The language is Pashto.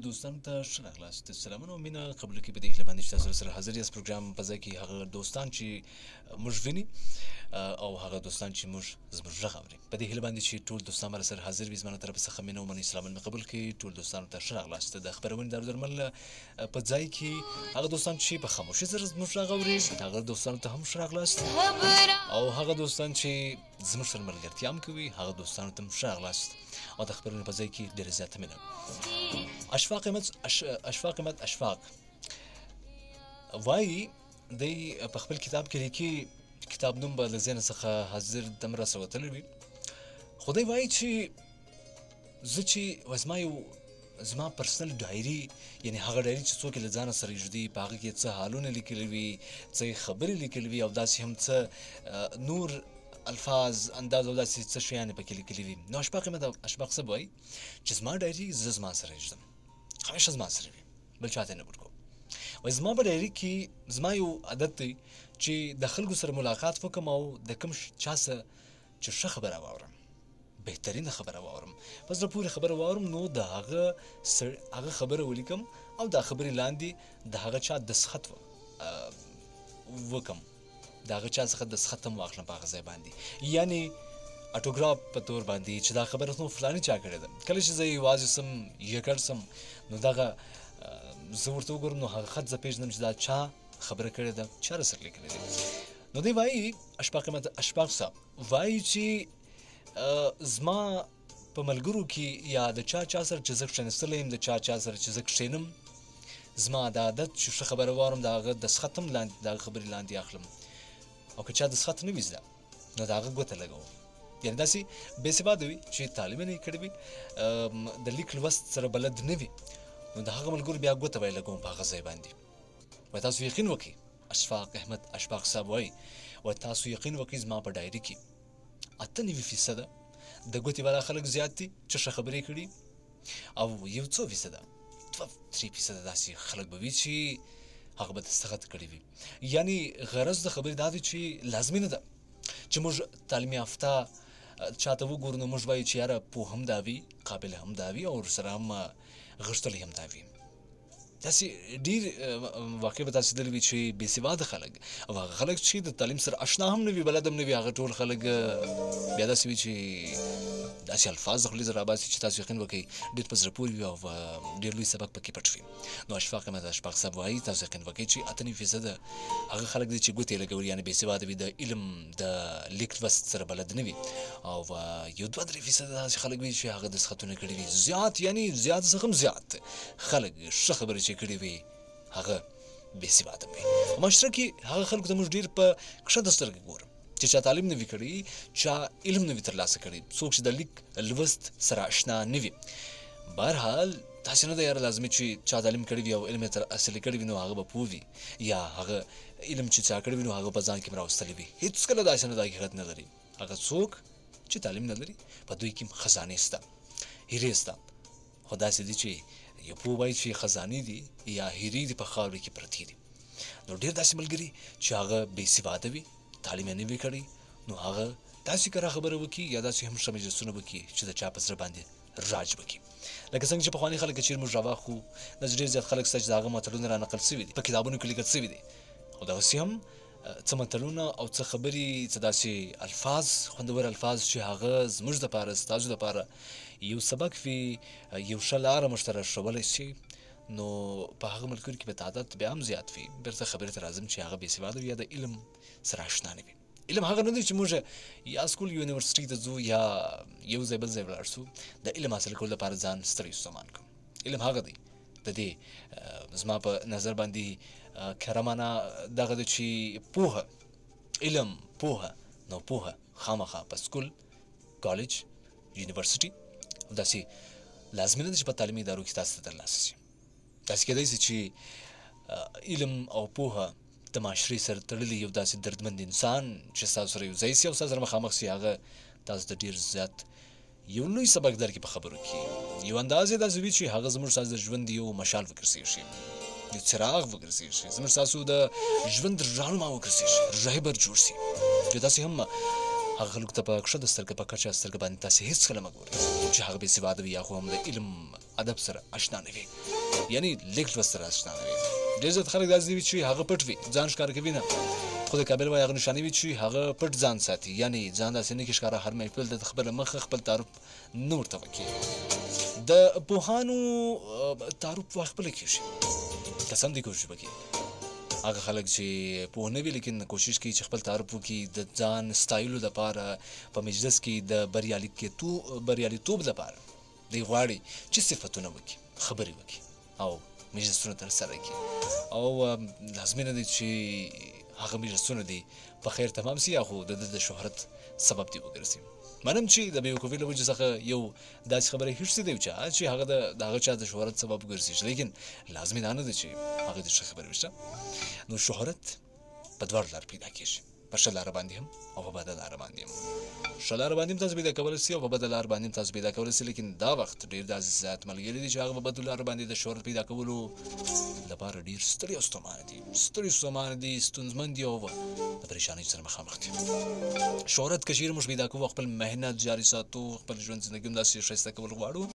دوستانو ته ښه راغلاست. سلامونه او مینه قبول کړئ په دې هیله باندې چې تاسو سره حاضر یاست پروګرام په ځای کې هغه دوستان چې موږ ویني او هغه دوستان چې موږ زموږ غږ اوري په دې هیله باندې چې ټول دوستان مر سره حاضر وي. زما طرف څخه مینه او مننه اسلام قبول کړئ. ټول دوستانو ته ښه راغلاست. د خبرونې درمل په ځای کې هغه دوستان چې په خاموشي سره زموږ غږ اوري هغه دوستانو ته هم ښه راغلاست، او هغه دوستان چې زموږ سره ملګرتیا هم کوي هغه دوستانو ته هم ښه راغلاست. او د خبرونې په ځای کې ډېره زیاته مینه. اشفاق احمد اشفاق وایي دی په خپل کتاب کې لیکي، کتاب نوم به له ذهن څخه حاضر دم راسره وتلی وي، خو دی وایي چې زه چې زما پرسنل ډایري، یعنی هغه ډایري چې څوک یې له ځانه سره ږدي په هغه کې څه حالونه لیکلي وي، څه خبرې لیکلي وي، او داسې هم څه نور الفاظ انداز او داسې څه شیان یې پکې لیکلي وي. نو اشفاق احمد اشفاق صاحب وایي چې زما ډایري زه زما سره ږدم، همیشه زما سره وي، بل چاته نه ورکوم. وایي زما په ډایري کې زما یو عادت دی چې د خلکو سره ملاقات وکړم او د کوم چا څه چې ښه خبره واورم، بهترینه خبره واورم، په زړه پورې خبره واورم، نو د هغه خبره ولیکم او دا خبرې لاندې د هغه چا دستخط وکم، د هغه چا څخه دستخط هم واخلم په هغه ځای باندې، یعنی اټوګراف په تور باندې چې دا خبره نو فلاني چا کړې ده. کله چې زه یوازې سم یکړ سم نو دغه زه ورته وګورم نو هغه خط زه پېژنم چې دا چا خبره کړې ده، چا راسره لیکلې ده. نو دی وایي اشفاق احمد اشفاق صاحب وایي چې زما په ملګرو کې یا د چا سره چې زه کښېنستلی یم، د چا سره چې زه کښېنم، زما د عادت چې ښه خبره واورم د هغه دستخط هم لاندې د هغه خبرې لاندې اخلم، او که چا دستخط نه وي زده نو د هغه ګوته لګوم. یعنې داسې بې سواده وي چې تعلیم یې نه کړی وي، د لیک لوست سره بلد نه وي، نو د هغه ملګرو بیا ګوته به یې لګوم په هغه ځای باندې. وایي تاسو یقین وکړئ، اشفاق احمد اشفاق صاحب وایي تاسو یقین وکړئ زما په ډایري کې 98% د ګوتې والا خلک زیات دي چې ښه خبرې کړي، او یو څو فیصده 2-3% داسې خلک به وي چې هغه به دستخط کړي وي. یعنی غرض د خبرې دا دی چې لازمي نه ده چې موږ تعلیم یافته چاته وګورو نو موږ وایو چې یاره پوه هم دا وي، قابل هم دا وي، او ورسره هم غښتلی هم دا وي. داسې ډېر واقع به تاسې لیدلي وي چې بې سواده خلک او هغه خلک چې د تعلیم سره اشنا هم نه وي، بلد هم نه وي، هغه ټول خلک بیا داسې وي چې داسې الفاظ د خولې څخه راباسي چې تاسو یقین وکړئ ډېر په زړه پورې وي او ډېر لوی سبق پکې پټ وي. نو اشفاق احمد اشفاق صاحب وایي تاسو یقین وکړئ چې 98% هغه خلک دي چې ګوتې یې لګولي، یعنې بې سواده وي، د علم د لیک لوست سره بلد نه وي، او یو 2-3% داسې خلک وي چې هغه دستخطونه کړي وي. زیات یعنې زیات څخه هم زیات خلک ښه خبرې چې کړي وي هغه بې سواده وي. معاشره کې هغه خلکو ته موږ ډېر په کښته سترګې ګورو چې چا تعلیم نه وي کړی، چا علم نه وي ترلاسه کړی، څوک چې د لیک لوست سره اشنا نه وي. بهرحال داسې نه ده یاره لازمي چې چا تعلیم کړی وي او علم یې تر اصلي کړی وي نو هغه به پوه وي، یا هغه علم چې چا کړی وي نو هغه په ځان کې هم راوستلی وي. هېڅکله داسې نه ده، حقیقت نه لري. هغه څوک چې تعلیم نه لري په دوی کې هم خزانې شته، هیرې شته، خو داسې دي چې یو پوه وایي چې خزانې دي یا هیرې دي په خاورې کې پرتې دي. نو ډېر داسې ملګري چې هغه بې سواده وي، تعلیم یې نه وي کړی، نو هغه داسې کره خبره وکړي یا داسې هم ښه مجلسونه وکړي چې د چا په زړه باندې راج وکړي. لکه څنګه چې پخواني خلک که چېرې موږ راواخلو داسې ډېر زیات خلک شته چې د هغه متلونه رانقل سوي دي، په کتابونو کې لیکل سوي دي، خو دغسې هم څه متلونه او څه خبرې، څه داسې الفاظ، خوندور الفاظ چې هغه زموږ دپاره ستاسو دپاره یو سبق وي، یو ښه لاره موږ ته راښولی شي، نو په هغه ملګرو کې به تعداد بیا هم زیات وي. بېرته خبرې ته راځم چې هغه بې سواده وي یا د علم سره اشنا نه وي. علم هغه نه دی چې موږ یا سکول یونیورسټۍ ته ځو یا یو ځای بل ځای ولاړ سو د علم حاصل کولو لپاره ځان ستړی ستومان کړو. علم هغه دی د دې زما په نظر باندې کره معنا دغه دی چې پوهه، علم، پوهه، نو پوهه خامخا په سکول، کالج، یونیورسټي داسې لازمي نه ده چې په تعلیمي ادارو کې تاسو ته ترلاسه شي. داسې کیدای شي چې علم او پوهه د معاشرې سره تړلی یو داسې دردمند انسان چې ستاسو سره یو ځای سي او ستاسو سره مخامخ سي، هغه تاسو ته ډېر زیات یو لوی سبق درکړي په خبرو کې، یو انداز یې داسې وي چې هغه زموږ ستاسو د ژوند یو مشال وګرځېږي، یو څراغ وګرځېږي، زموږ ستاسو د ژوند رهنما وګرځېږي، رهبر جوړ سي. چې داسې هم هغه خلکو ته په کښته سترګه، په کچه سترګه باندې تاسې هېڅکله مه ګورئ چې هغه بې سواده وي یا خو هم د علم ادب سره آشنا نه وي، یعنی لیک لوست سره آشنا نه وي. ډېر زیات خلک داسې وي چې هغه پټ وي، ځان ښکاره کوي نه، خو د کابل وایي هغه نښانې وي چې هغه پټ ځان ساتي، یعنی ځان داسې نه کړي ښکاره هر محفل ته د خپله مخه خپل تعارف نه ورته وکړي. د پوهانو تعارف په خپله کېږي، قسم دې کوشش وکړي. هغه خلک چې پوه نه وي لیکن کوشش کوي چې خپل تعارف وکړي د ځان ستایلو دپاره، په مجلس کې د بریالیتوب دپاره دی غواړي چې صفتونه وکړي، خبرې وکړي او مجلسونه ترسره کړي، او لازمي نه دی چې هغه مجلسونه دي په خیر تمام سي یا خو د شهرت سبب دي وګرځي. منم چې د بیوقوفۍ له وجې څخه یو داسې خبره هېڅ دی چې هغه د هغه چا د شهرت سبب ګرځي، لیکن لازمي دا نه ده چې هغه د ښه خبرې وشته. نو شهرت په دواړو لارو پیدا کېږي، په ښه لاره باندې هم او په بده لاره باندې هم. ښه لاره باندې هم تاسو پیدا کولی سئ او په بده لاره باندې هم تاسو پیدا کولی سئ، لیکن دا وخت ډېر داسې زیات ملګري دي چې هغه په بدو لارو باندې د شهرت پیدا کولو لپاره ډېر ستړي او ستومانه دي، ستونزمن دي او د پریشانۍ سره مخامخ دي. شهرت که چیرې موږ پیدا کوو، خپل مهنت جاري ساتو، خپل ژوند زندګي هم داسې ښایسته کول غواړو